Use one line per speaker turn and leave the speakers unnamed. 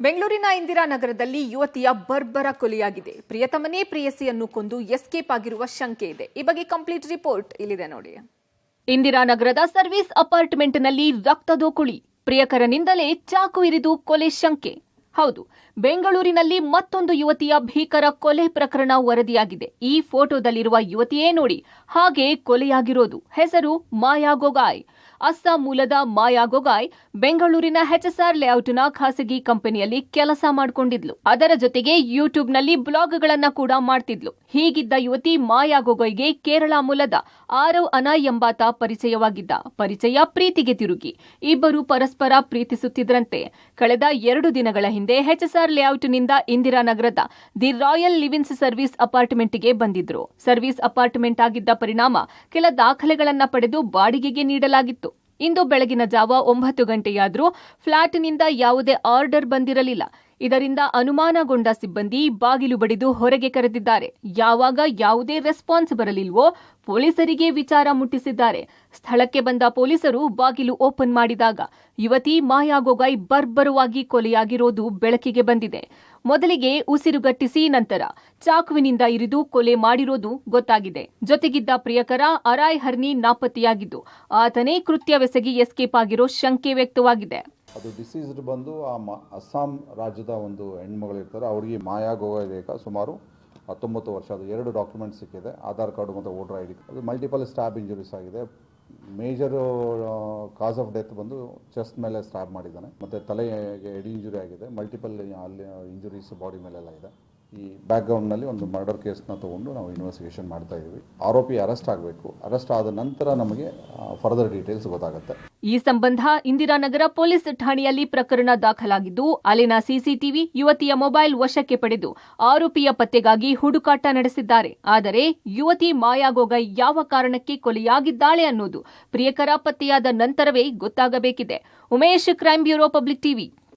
ಬೆಂಗಳೂರಿನ ಇಂದಿರಾನಗರದಲ್ಲಿ ಯುವತಿಯ ಬರ್ಬರ ಕೊಲೆಯಾಗಿದೆ. ಪ್ರಿಯತಮನೇ ಪ್ರೇಯಸಿಯನ್ನು ಕೊಂದು ಎಸ್ಕೇಪ್ ಆಗಿರುವ ಶಂಕೆ ಇದೆ. ಈ ಬಗ್ಗೆ ಕಂಪ್ಲೀಟ್ ರಿಪೋರ್ಟ್ ಇಲ್ಲಿದೆ ನೋಡಿ. ಇಂದಿರಾನಗರದ ಸರ್ವಿಸ್ ಅಪಾರ್ಟ್ಮೆಂಟ್ನಲ್ಲಿ ರಕ್ತದೋಕುಳಿ, ಪ್ರಿಯಕರನಿಂದಲೇ ಚಾಕು ಇರಿದು ಕೊಲೆ ಶಂಕೆ. ಹೌದು, ಬೆಂಗಳೂರಿನಲ್ಲಿ ಮತ್ತೊಂದು ಯುವತಿಯ ಭೀಕರ ಕೊಲೆ ಪ್ರಕರಣ ವರದಿಯಾಗಿದೆ. ಈ ಫೋಟೋದಲ್ಲಿರುವ ಯುವತಿಯೇ ನೋಡಿ, ಹಾಗೆ ಕೊಲೆಯಾಗಿರೋದು. ಹೆಸರು ಮಾಯಾ ಗೊಗಾಯ್. ಅಸ್ಸಾಂ ಮೂಲದ ಮಾಯಾ ಗೊಗಾಯ್ ಬೆಂಗಳೂರಿನ HSR ಲೇಔಟ್ನ ಖಾಸಗಿ ಕಂಪನಿಯಲ್ಲಿ ಕೆಲಸ ಮಾಡಿಕೊಂಡಿದ್ಲು. ಅದರ ಜೊತೆಗೆ ಯೂಟ್ಯೂಬ್ನಲ್ಲಿ ಬ್ಲಾಗ್ಗಳನ್ನ ಕೂಡ ಮಾಡ್ತಿದ್ಲು. ಹೀಗಿದ್ದ ಯುವತಿ ಮಾಯಾ ಗೊಗಾಯ್ಗೆ ಕೇರಳ ಮೂಲದ ಆರವ್ ಅನಾಯ್ ಎಂಬಾತ ಪರಿಚಯವಾಗಿದ್ದ. ಪರಿಚಯ ಪ್ರೀತಿಗೆ ತಿರುಗಿ ಇಬ್ಬರು ಪರಸ್ಪರ ಪ್ರೀತಿಸುತ್ತಿದ್ರಂತೆ. ಕಳೆದ 2 ದಿನಗಳ ಹಿಂದೆ HSR ಲೇಔಟ್ನಿಂದ ಇಂದಿರಾನಗರದ ದಿ ರಾಯಲ್ ಲಿವಿನ್ಸ್ ಸರ್ವಿಸ್ ಅಪಾರ್ಟ್ಮೆಂಟ್ಗೆ ಬಂದಿದ್ರು. ಸರ್ವಿಸ್ ಅಪಾರ್ಟ್ಮೆಂಟ್ ಆಗಿದ್ದ ಪರಿಣಾಮ ಕೆಲ ದಾಖಲೆಗಳನ್ನ ಪಡೆದು ಬಾಡಿಗೆಗೆ ನೀಡಲಾಗಿತ್ತು. ಇಂದು ಬೆಳಗಿನ ಜಾವ 9 ಗಂಟೆಯಾದರೂ ಫ್ಲಾಟ್ನಿಂದ ಯಾವುದೇ ಆರ್ಡರ್ ಬಂದಿರಲಿಲ್ಲ. ಇದರಿಂದ ಅನುಮಾನಗೊಂಡ ಸಿಬ್ಬಂದಿ ಬಾಗಿಲು ಬಡಿದು ಹೊರಗೆ ಕರೆದಿದ್ದಾರೆ. ಯಾವಾಗ ಯಾವುದೇ ರೆಸ್ಪಾನ್ಸ್ ಬರಲಿಲ್ವೋ ಪೊಲೀಸರಿಗೆ ವಿಚಾರ ಮುಟ್ಟಿಸಿದ್ದಾರೆ. ಸ್ಥಳಕ್ಕೆ ಬಂದ ಪೊಲೀಸರು ಬಾಗಿಲು ಓಪನ್ ಮಾಡಿದಾಗ ಯುವತಿ ಮಾಯಾ ಗೊಗಾಯ್ ಬರ್ಬರವಾಗಿ ಕೊಲೆಯಾಗಿರೋದು ಬೆಳಕಿಗೆ ಬಂದಿದೆ. ಮೊದಲಿಗೆ ಉಸಿರುಗಟ್ಟಿಸಿ ನಂತರ ಚಾಕುವಿನಿಂದ ಇರಿದು ಕೊಲೆ ಮಾಡಿರೋದು ಗೊತ್ತಾಗಿದೆ. ಜೊತೆಗಿದ್ದ ಪ್ರಿಯಕರ ಅರಾಯ್ ಹರ್ನಿ ನಾಪತ್ತೆಯಾಗಿದ್ದು ಆತನೇ ಕೃತ್ಯವೆಸಗಿ ಎಸ್ಕೇಪ್ ಆಗಿರೋ ಶಂಕೆ ವ್ಯಕ್ತವಾಗಿದೆ.
ಅದು ಡಿಸೀಸ್ಡ್ ಬಂದು ಅಸ್ಸಾಂ ರಾಜ್ಯದ ಒಂದು ಹೆಣ್ಮಗಳು ಇರ್ತಾರೆ. ಅವರಿಗೆ ಮಾಯಾ ಗೊಗಾಯ್ ಸುಮಾರು 19 ವರ್ಷ. ಅದು 2 ಡಾಕ್ಯುಮೆಂಟ್ಸ್ ಸಿಕ್ಕಿದೆ, ಆಧಾರ್ ಕಾರ್ಡು ಮತ್ತು ವೋಟರ್ ID. ಅದು ಮಲ್ಟಿಪಲ್ ಸ್ಟ್ಯಾಬ್ ಇಂಜುರೀಸ್ ಆಗಿದೆ. ಮೇಜರ್ ಕಾಸ್ ಆಫ್ ಡೆತ್ ಬಂದು ಚೆಸ್ಟ್ ಮೇಲೆ ಸ್ಟ್ಯಾಬ್ ಮಾಡಿದ್ದಾನೆ, ಮತ್ತು ತಲೆಗೆ ಎಡಿ ಇಂಜುರಿ ಆಗಿದೆ. ಮಲ್ಟಿಪಲ್ ಅಲ್ಲಿ ಇಂಜುರೀಸ್ ಬಾಡಿ ಮೇಲೆಲ್ಲ ಇದೆ. ಈ ಬ್ಯಾಕ್ಗ್ರೌಂಡ್ನಲ್ಲಿ ಒಂದು ಮರ್ಡರ್ ಕೇಸ್ನ ತೊಗೊಂಡು ನಾವು ಇನ್ವೆಸ್ಟಿಗೇಷನ್ ಮಾಡ್ತಾ ಇದ್ದೀವಿ. ಆರೋಪಿ ಅರೆಸ್ಟ್ ಆಗಬೇಕು. ಅರೆಸ್ಟ್ ಆದ ನಂತರ ನಮಗೆ ಫರ್ದರ್ ಡೀಟೇಲ್ಸ್ ಗೊತ್ತಾಗುತ್ತೆ.
ಈ ಸಂಬಂಧ ಇಂದಿರಾನಗರ ಪೊಲೀಸ್ ಠಾಣೆಯಲ್ಲಿ ಪ್ರಕರಣ ದಾಖಲಾಗಿದ್ದು ಅಲ್ಲಿನ ಸಿಸಿಟಿವಿ, ಯುವತಿಯ ಮೊಬೈಲ್ ವಶಕ್ಕೆ ಪಡೆದು ಆರೋಪಿಯ ಪತ್ತೆಗಾಗಿ ಹುಡುಕಾಟ ನಡೆಸಿದ್ದಾರೆ. ಆದರೆ ಯುವತಿ ಮಾಯಾ ಗೊಗಾಯ್ ಯಾವ ಕಾರಣಕ್ಕೆ ಕೊಲೆಯಾಗಿದ್ದಾಳೆ ಅನ್ನೋದು ಪ್ರಿಯಕರ ಪತ್ತೆಯಾದ ನಂತರವೇ ಗೊತ್ತಾಗಬೇಕಿದೆ. Umesh, crime bureau, public TV.